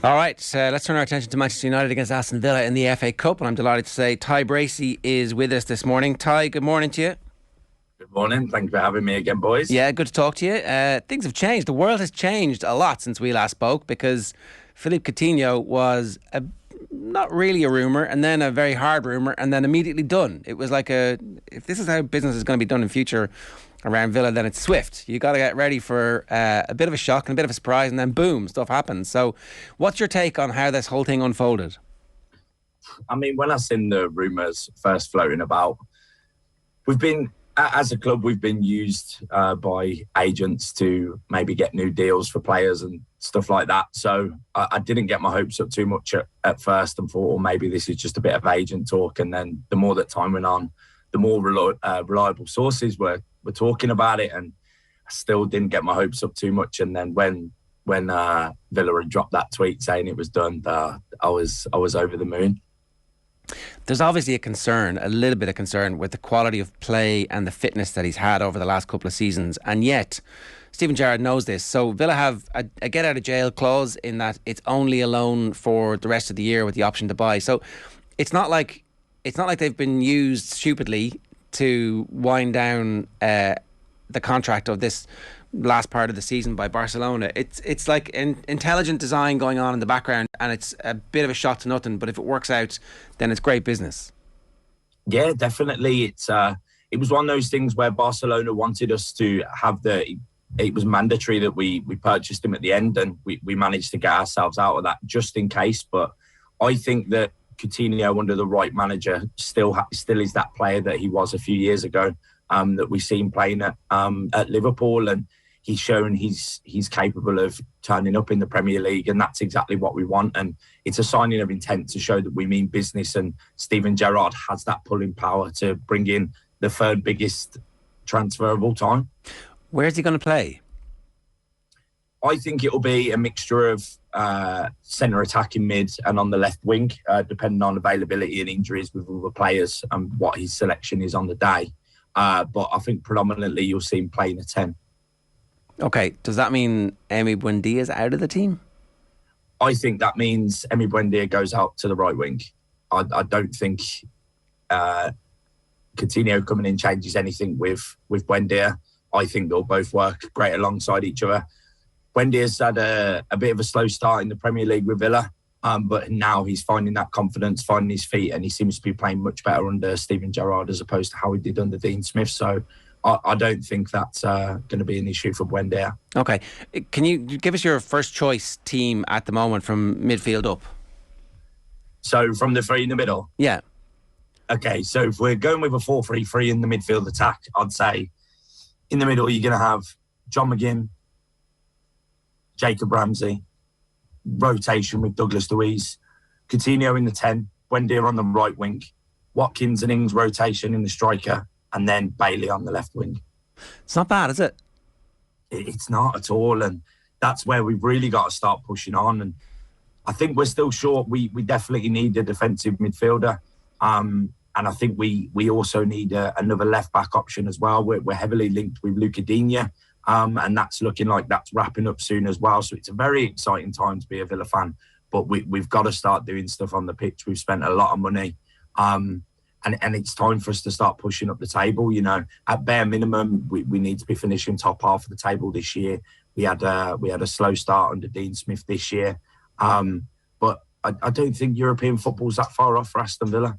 All right, let's turn our attention to Manchester United against Aston Villa in the FA Cup. And I'm delighted to say Ty Bracey is with us this morning. Ty, good morning to you. Good morning. Thank you for having me again, boys. Yeah, good to talk to you. Things have changed. The world has changed a lot since we last spoke, because Philippe Coutinho was not really a rumour, and then a very hard rumour, and then immediately done. It was like if this is how business is going to be done in future around Villa, then it's swift. You got to get ready for a bit of a shock and a bit of a surprise, and then boom, stuff happens. So what's your take on how this whole thing unfolded? I mean, when I seen the rumours first floating about, as a club, we've been used by agents to maybe get new deals for players and stuff like that. So I didn't get my hopes up too much at first, and thought, well, maybe this is just a bit of agent talk. And then the more that time went on, the more reliable sources were talking about it, and I still didn't get my hopes up too much. And then when Villa had dropped that tweet saying it was done, I was over the moon. There's obviously a little bit of concern with the quality of play and the fitness that he's had over the last couple of seasons, and yet Steven Gerrard knows this. So Villa have a get out of jail clause in that it's only a loan for the rest of the year with the option to buy. So it's not like they've been used stupidly to wind down the contract of this last part of the season by Barcelona. It's like an intelligent design going on in the background, and it's a bit of a shot to nothing, but if it works out, then it's great business. Yeah, definitely. It was one of those things where Barcelona wanted us to have it was mandatory that we purchased him at the end, and we managed to get ourselves out of that just in case. But I think that Coutinho, under the right manager, still is that player that he was a few years ago, that we've seen playing at Liverpool, and he's shown he's capable of turning up in the Premier League, and that's exactly what we want. And it's a signing of intent to show that we mean business, and Steven Gerrard has that pulling power to bring in the third biggest transfer of all time. Where's he going to play? I think it'll be a mixture of centre attacking mid and on the left wing, depending on availability and injuries with other players and what his selection is on the day. But I think predominantly you'll see him playing a 10. Okay, does that mean Emi Buendia is out of the team? I think that means Emi Buendia goes out to the right wing. I don't think Coutinho coming in changes anything with Buendia. I think they'll both work great alongside each other. Buendia's had a bit of a slow start in the Premier League with Villa, but now he's finding that confidence, finding his feet, and he seems to be playing much better under Steven Gerrard as opposed to how he did under Dean Smith. So I don't think that's going to be an issue for Buendia. Okay. Can you give us your first choice team at the moment from midfield up? So from the three in the middle? Yeah. Okay, so if we're going with a 4-3-3 in the midfield attack, I'd say in the middle you're going to have John McGinn, Jacob Ramsey, rotation with Douglas Luiz, Coutinho in the 10, Buendia on the right wing, Watkins and Ings rotation in the striker, and then Bailey on the left wing. It's not bad, is it? It's not at all, and that's where we've really got to start pushing on. And I think we're still short. We definitely need a defensive midfielder, and I think we also need another left back option as well. We're heavily linked with Coutinho, and that's looking like that's wrapping up soon as well. So it's a very exciting time to be a Villa fan, but we've got to start doing stuff on the pitch. We've spent a lot of money. And it's time for us to start pushing up the table. You know, at bare minimum, we need to be finishing top half of the table this year. We had a slow start under Dean Smith this year, but I don't think European football's that far off for Aston Villa.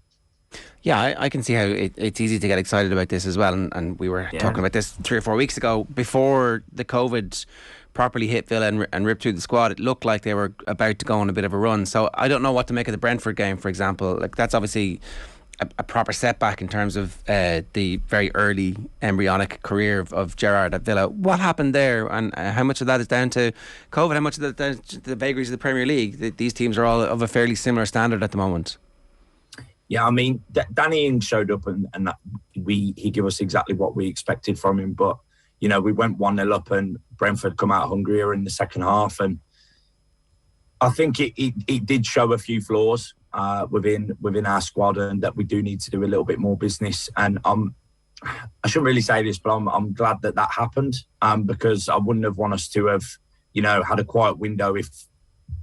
Yeah, I can see how it's easy to get excited about this as well. And we were talking about this 3 or 4 weeks ago before the COVID properly hit Villa and ripped through the squad. It looked like they were about to go on a bit of a run. So I don't know what to make of the Brentford game, for example. Like, that's obviously a proper setback in terms of the very early embryonic career of Gerrard at Villa. What happened there, and how much of that is down to COVID? How much of that is down to the vagaries of the Premier League? These teams are all of a fairly similar standard at the moment. Yeah, I mean, Danny Ings showed up and that he gave us exactly what we expected from him. But, you know, we went 1-0 up and Brentford come out hungrier in the second half. And I think it did show a few flaws within our squad, and that we do need to do a little bit more business. And I shouldn't really say this, but I'm glad that happened, because I wouldn't have wanted us to have, you know, had a quiet window if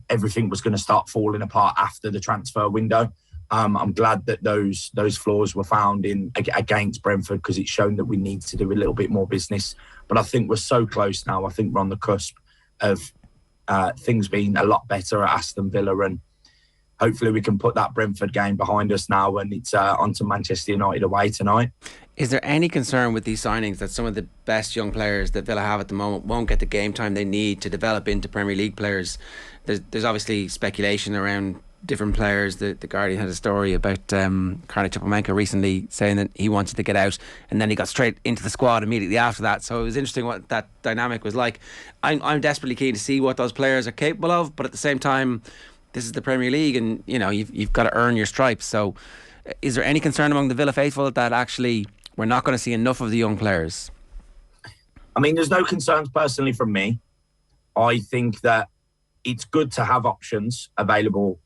everything was going to start falling apart after the transfer window. I'm glad that those flaws were found against Brentford, because it's shown that we need to do a little bit more business. But I think we're so close now. I think we're on the cusp of things being a lot better at Aston Villa, and hopefully we can put that Brentford game behind us now, and it's on to Manchester United away tonight. Is there any concern with these signings that some of the best young players that Villa have at the moment won't get the game time they need to develop into Premier League players? There's obviously speculation around different players. The Guardian had a story about Karnik Chupomenko recently saying that he wanted to get out, and then he got straight into the squad immediately after that. So it was interesting what that dynamic was like. I'm desperately keen to see what those players are capable of, but at the same time, this is the Premier League, and you've got to earn your stripes. So is there any concern among the Villa faithful that actually we're not going to see enough of the young players? I mean, there's no concerns personally from me. I think that it's good to have options available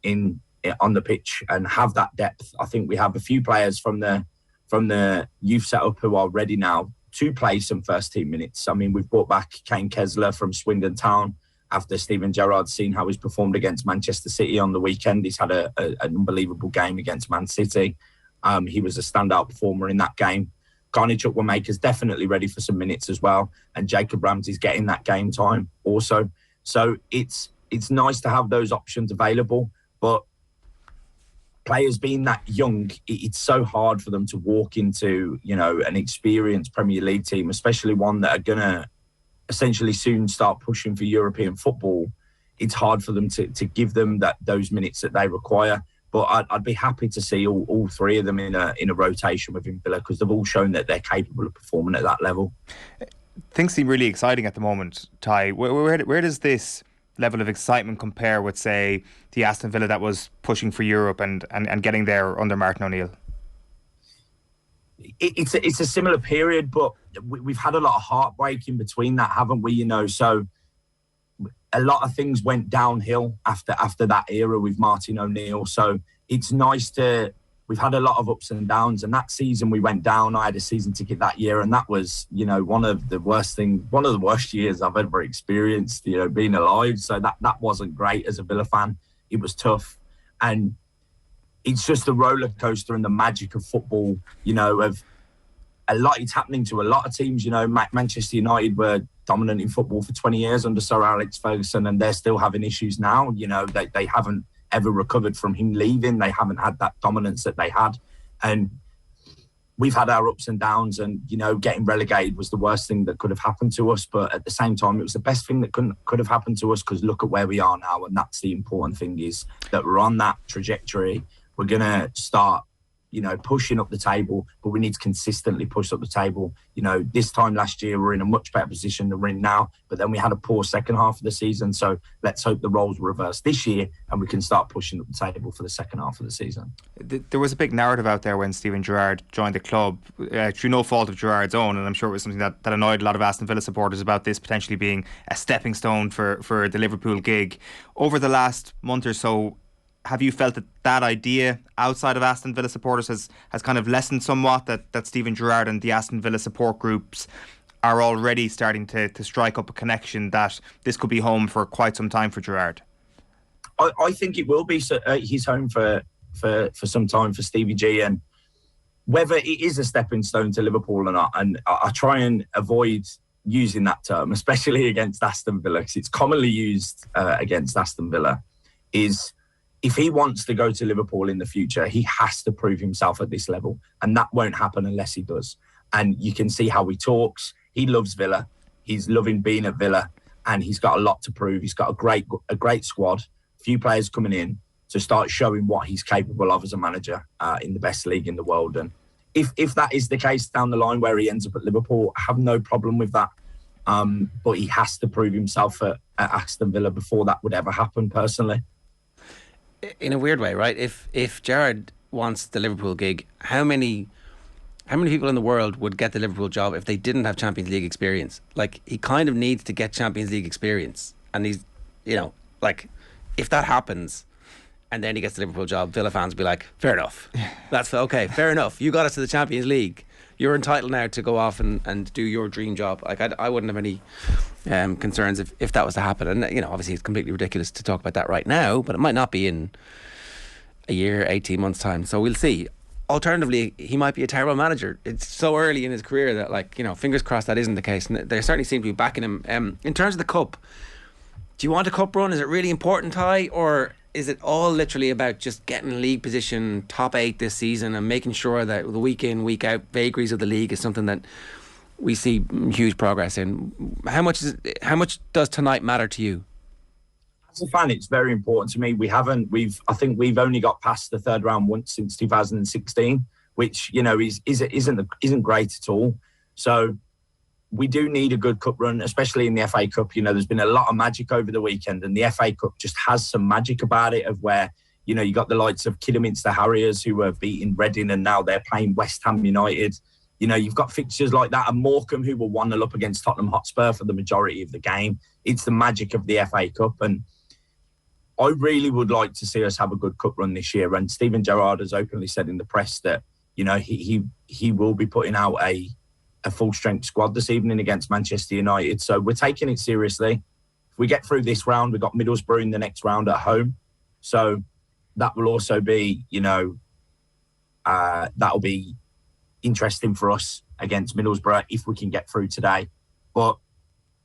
on the pitch and have that depth. I think we have a few players from the youth setup who are ready now to play some first team minutes. I mean, we've brought back Kane Kessler from Swindon Town after Steven Gerrard's seen how he's performed against Manchester City on the weekend. He's had an unbelievable game against Man City. He was a standout performer in that game. Karnik Chupomenko's definitely ready for some minutes as well, and Jacob Ramsey's getting that game time also. So it's nice to have those options available, but players being that young, it's so hard for them to walk into, an experienced Premier League team, especially one that are going to essentially soon start pushing for European football. It's hard for them to give them those minutes that they require. But I'd be happy to see all three of them in a rotation within Villa, because they've all shown that they're capable of performing at that level. Things seem really exciting at the moment, Ty. Where does this level of excitement compare with, say, the Aston Villa that was pushing for Europe and getting there under Martin O'Neill? It's a similar period, but we've had a lot of heartbreak in between that, haven't we? So a lot of things went downhill after that era with Martin O'Neill. So it's nice we've had a lot of ups and downs, and that season we went down. I had a season ticket that year, and that was, one of the worst years I've ever experienced, being alive. So that wasn't great as a Villa fan. It was tough. And it's just the roller coaster and the magic of football, of a lot. It's happening to a lot of teams. Manchester United were dominant in football for 20 years under Sir Alex Ferguson, and they're still having issues now. They haven't ever recovered from him leaving. They haven't had that dominance that they had. And we've had our ups and downs, and, getting relegated was the worst thing that could have happened to us. But at the same time, it was the best thing that could have happened to us, because look at where we are now. And that's the important thing, is that we're on that trajectory. We're going to start, pushing up the table, but we need to consistently push up the table. This time last year, we're in a much better position than we're in now, but then we had a poor second half of the season. So let's hope the roles reverse this year and we can start pushing up the table for the second half of the season. There was a big narrative out there when Steven Gerrard joined the club, through no fault of Gerrard's own, and I'm sure it was something that annoyed a lot of Aston Villa supporters, about this potentially being a stepping stone for the Liverpool gig. Over the last month or so, have you felt that idea outside of Aston Villa supporters has kind of lessened somewhat, that Steven Gerrard and the Aston Villa support groups are already starting to strike up a connection, that this could be home for quite some time for Gerrard? I think it will be his home for some time for Stevie G, and whether it is a stepping stone to Liverpool or not, and I try and avoid using that term, especially against Aston Villa, because it's commonly used against Aston Villa, is if he wants to go to Liverpool in the future, he has to prove himself at this level. And that won't happen unless he does. And you can see how he talks. He loves Villa. He's loving being at Villa. And he's got a lot to prove. He's got a great squad, a few players coming in to start showing what he's capable of as a manager in the best league in the world. And if that is the case down the line where he ends up at Liverpool, I have no problem with that. But he has to prove himself at Aston Villa before that would ever happen, personally. In a weird way, right? If Gerrard wants the Liverpool gig, how many people in the world would get the Liverpool job if they didn't have Champions League experience? Like, he kind of needs to get Champions League experience, and he's, if that happens and then he gets the Liverpool job, Villa fans will be like, fair enough, that's okay, fair ugh, you got us to the Champions League, you're entitled now to go off and do your dream job. Like I wouldn't have any concerns if that was to happen. And obviously it's completely ridiculous to talk about that right now, but it might not be in a year, 18 months time. So we'll see. Alternatively, he might be a terrible manager. It's so early in his career that fingers crossed that isn't the case. And they certainly seem to be backing him. In terms of the cup, do you want a cup run? Is it really important, Ty, or is it all literally about just getting league position top 8 this season and making sure that the week in, week out vagaries of the league is something that we see huge progress in? How much does tonight matter to you? As a fan, it's very important to me. I think we've only got past the third round once since 2016, which isn't great at all. So we do need a good cup run, especially in the FA Cup. There's been a lot of magic over the weekend, and the FA Cup just has some magic about it, of where, you got the likes of Kidderminster Harriers who were beating Reading, and now they're playing West Ham United. You've got fixtures like that, and Morecambe, who were 1-0 up against Tottenham Hotspur for the majority of the game. It's the magic of the FA Cup, and I really would like to see us have a good cup run this year. And Steven Gerrard has openly said in the press that, he will be putting out a full-strength squad this evening against Manchester United. So we're taking it seriously. If we get through this round, we've got Middlesbrough in the next round at home. So that will also be, that'll be interesting for us against Middlesbrough if we can get through today. But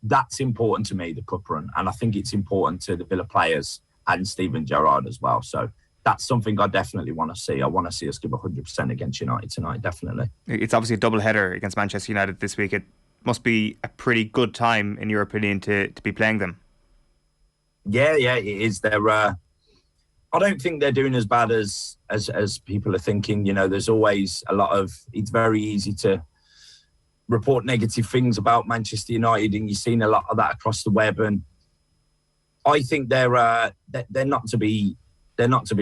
that's important to me, the cup run. And I think it's important to the Villa players and Steven Gerrard as well. So that's something I definitely want to see. I want to see us give 100% against United tonight, definitely. It's obviously a double header against Manchester United this week. It must be a pretty good time, in your opinion, to be playing them. Yeah, it is. I don't think they're doing as bad as people are thinking. There's always a lot of... It's very easy to report negative things about Manchester United, and you've seen a lot of that across the web. And I think they're not to be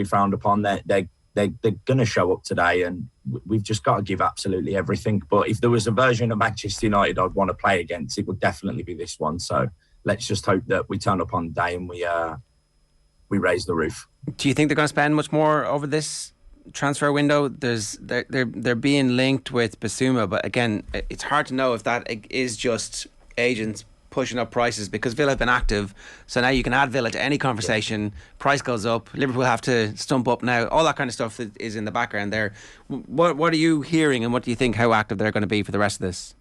frowned upon. They're going to show up today, and we've just got to give absolutely everything. But if there was a version of Manchester United I'd want to play against, it would definitely be this one. So let's just hope that we turn up on the day and we raise the roof. Do you think they're going to spend much more over this transfer window? They're being linked with Basuma, but again, it's hard to know if that is just agents pushing up prices, because Villa have been active. So now you can add Villa to any conversation. Price goes up. Liverpool have to stump up now. All that kind of stuff is in the background there. What are you hearing, and what do you think how active they're going to be for the rest of this?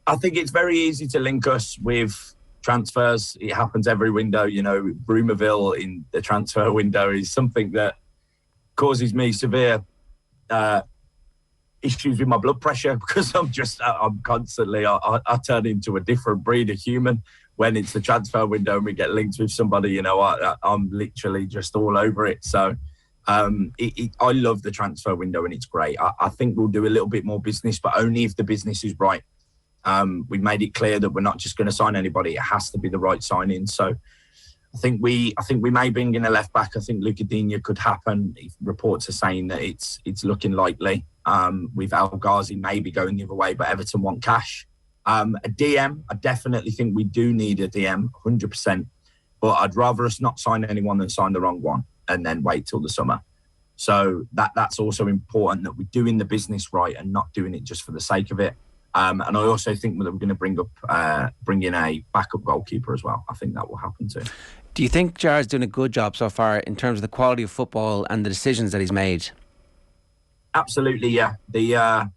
I think it's very easy to link us with transfers. It happens every window. Rumourville in the transfer window is something that causes me severe issues with my blood pressure, because I'm constantly, I turn into a different breed of human when it's the transfer window and we get linked with somebody. I'm literally just all over it. So I love the transfer window, and it's great. I think we'll do a little bit more business, but only if the business is right. We've made it clear that we're not just going to sign anybody. It has to be the right signing. So I think we may bring in a left back. I think Coutinho could happen. Reports are saying that it's looking likely. With El Ghazi maybe going the other way, but Everton want cash. A DM, I definitely think we do need a DM, 100%. But I'd rather us not sign anyone than sign the wrong one and then wait till the summer. So that's also important, that we're doing the business right and not doing it just for the sake of it. And I also think that we're going to bring in a backup goalkeeper as well. I think that will happen too. Do you think Gerrard's doing a good job so far in terms of the quality of football and the decisions that he's made? Absolutely, yeah. The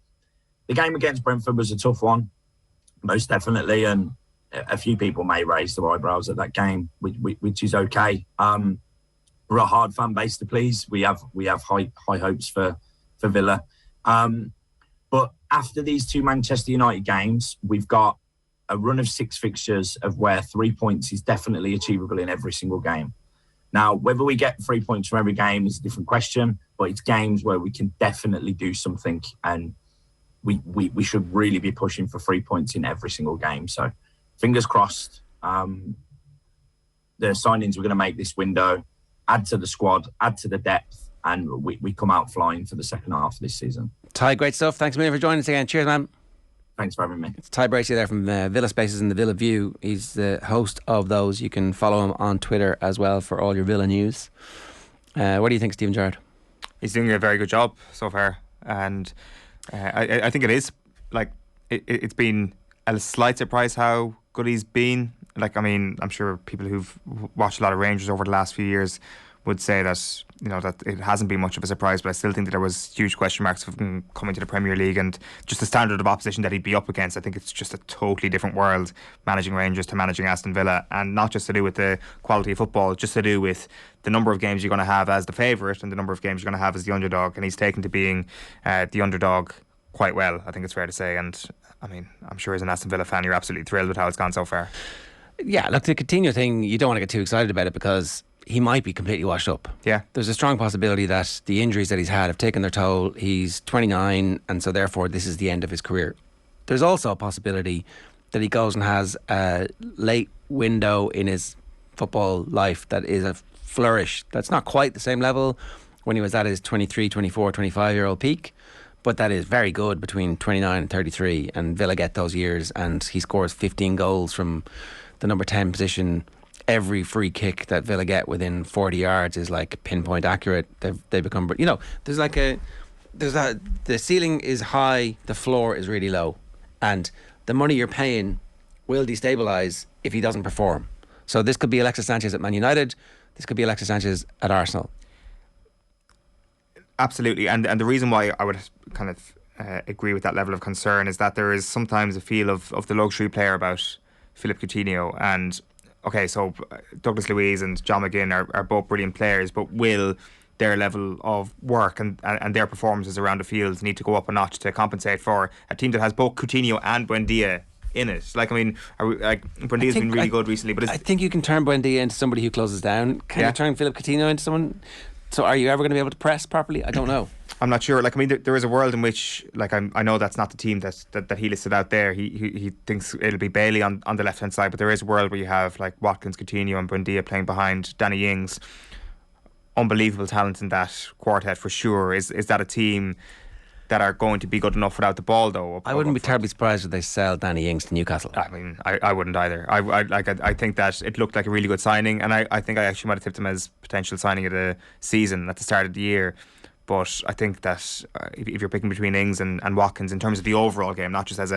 game against Brentford was a tough one, most definitely, and a few people may raise their eyebrows at that game, which is okay. We're a hard fan base to please. We have high hopes for Villa. But after these two Manchester United games, we've got a run of 6 fixtures of where 3 points is definitely achievable in every single game. Now, whether we get 3 points from every game is a different question, but it's games where we can definitely do something, and we should really be pushing for 3 points in every single game. So fingers crossed. The signings we're going to make this window, add to the squad, add to the depth, and we come out flying for the second half of this season. Ty, great stuff. Thanks a million for joining us again. Cheers, man. Thanks for having me. It's Ty Bracey there from Villa Spaces and the Villa View. He's the host of those. You can follow him on Twitter as well for all your Villa news. What do you think, Steven Gerrard? He's doing a very good job so far, and I think it is. Like, it's been a slight surprise how good he's been. Like, I mean, I'm sure people who've watched a lot of Rangers over the last few years would say that, you know, that it hasn't been much of a surprise, but I still think that there was huge question marks of him coming to the Premier League and just the standard of opposition that he'd be up against. I think it's just a totally different world, managing Rangers to managing Aston Villa, and not just to do with the quality of football, just to do with the number of games you're going to have as the favourite and the number of games you're going to have as the underdog. And he's taken to being the underdog quite well, I think it's fair to say. And I mean, I'm sure as an Aston Villa fan, you're absolutely thrilled with how it's gone so far. Yeah, look, the Coutinho thing, you don't want to get too excited about it because he might be completely washed up. Yeah. There's a strong possibility that the injuries that he's had have taken their toll. He's 29, and so therefore this is the end of his career. There's also a possibility that he goes and has a late window in his football life that is a flourish. That's not quite the same level when he was at his 23, 24, 25-year-old peak, but that is very good between 29 and 33, and Villa get those years, and he scores 15 goals from the number 10 position. Every free kick that Villa get within 40 yards is like pinpoint accurate. They become, you know, the ceiling is high, the floor is really low, and the money you're paying will destabilise if he doesn't perform. So this could be Alexis Sanchez at Man United, this could be Alexis Sanchez at Arsenal. Absolutely, and the reason why I would kind of agree with that level of concern is that there is sometimes a feel of the luxury player about Philippe Coutinho. And okay, so Douglas Luiz and John McGinn are both brilliant players, but will their level of work and their performances around the field need to go up a notch to compensate for a team that has both Coutinho and Buendia in it? Like, I mean, Buendia's been really good recently, but I think you can turn Buendia into somebody who closes down. Can you turn Philippe Coutinho into someone? So are you ever going to be able to press properly? I don't know. I'm not sure. Like, I mean, there is a world in which, like, I know that's not the team that he listed out there. He thinks it'll be Bailey on the left hand side, but there is a world where you have like Watkins, Coutinho, and Buendia playing behind Danny Ings. Unbelievable talent in that quartet for sure. Is that a team that are going to be good enough without the ball though? I wouldn't be terribly surprised if they sell Danny Ings to Newcastle. I mean, I wouldn't either. I think that it looked like a really good signing, and I think I actually might have tipped him as potential signing of the season at the start of the year. But I think that if you're picking between Ings and Watkins in terms of the overall game, not just as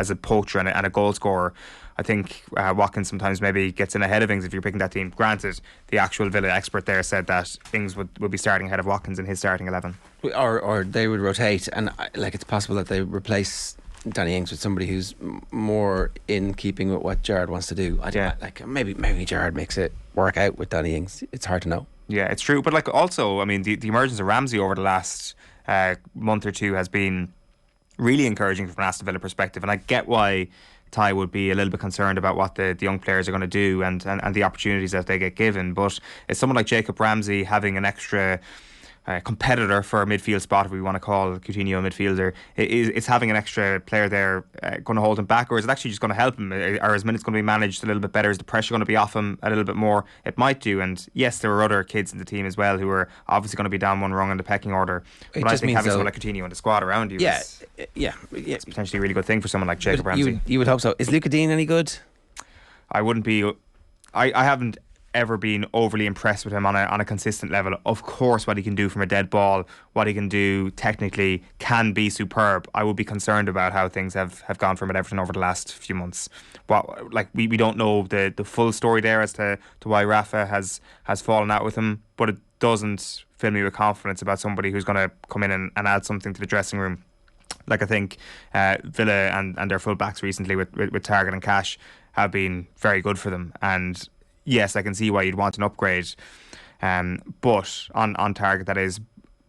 a poacher and a goal scorer, I think Watkins sometimes maybe gets in ahead of Ings if you're picking that team. Granted, the actual Villa expert there said that Ings would be starting ahead of Watkins in his starting 11. Or they would rotate, and like it's possible that they replace Danny Ings with somebody who's more in keeping with what Gerrard wants to do. Like maybe Gerrard makes it work out with Danny Ings. It's hard to know. Yeah, it's true. But like also, I mean, the emergence of Ramsey over the last month or two has been really encouraging from an Aston Villa perspective. And I get why Ty would be a little bit concerned about what the young players are going to do and the opportunities that they get given. But it's someone like Jacob Ramsey having an extra competitor for a midfield spot, if we want to call Coutinho a midfielder. It's having an extra player there going to hold him back, or is it actually just going to help him? Are his minutes going to be managed a little bit better? Is the pressure going to be off him a little bit more? It might do. And yes, there are other kids in the team as well who are obviously going to be down one rung in the pecking order. But I think having someone like Coutinho in the squad around you is it's potentially a really good thing for someone like Jacob Ramsey. You would hope so. Is Luca Dean any good? I wouldn't be. I haven't ever been overly impressed with him on a consistent level. Of course, what he can do from a dead ball, what he can do technically can be superb. I would be concerned about how things have gone from Everton over the last few months. We don't know the full story there as to why Rafa has fallen out with him, but it doesn't fill me with confidence about somebody who's going to come in and add something to the dressing room. Like, I think Villa and their full backs recently with Target and Cash have been very good for them, and yes, I can see why you'd want an upgrade, but on Target that is.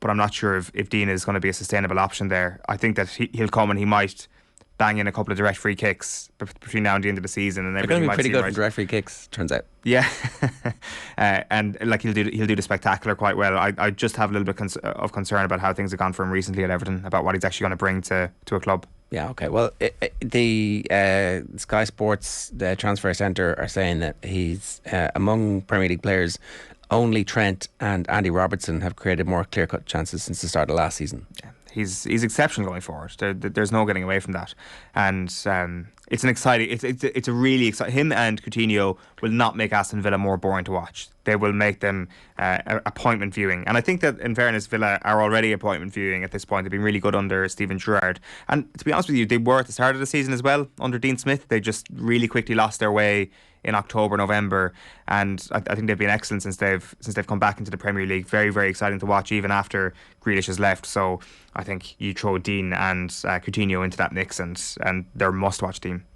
But I'm not sure if Dean is going to be a sustainable option there. I think that he'll come and he might bang in a couple of direct free kicks between now and the end of the season, and they're going to be pretty good for direct free kicks, turns out. Yeah, and like he'll do the spectacular quite well. I just have a little bit of concern about how things have gone for him recently at Everton, about what he's actually going to bring to a club. Yeah, okay. Well, the Sky Sports, the transfer centre, are saying that he's among Premier League players. Only Trent and Andy Robertson have created more clear-cut chances since the start of last season. Yeah, he's exceptional going forward. There's no getting away from that, and it's an exciting. It's a really exciting. Him and Coutinho will not make Aston Villa more boring to watch. they will make them appointment viewing. And I think that, in fairness, Villa are already appointment viewing at this point. They've been really good under Steven Gerrard. And to be honest with you, they were at the start of the season as well under Dean Smith. They just really quickly lost their way in October, November, and I think they've been excellent since they've come back into the Premier League. Very, very exciting to watch, even after Grealish has left. So I think you throw Dean and Coutinho into that mix, and they're a must-watch team.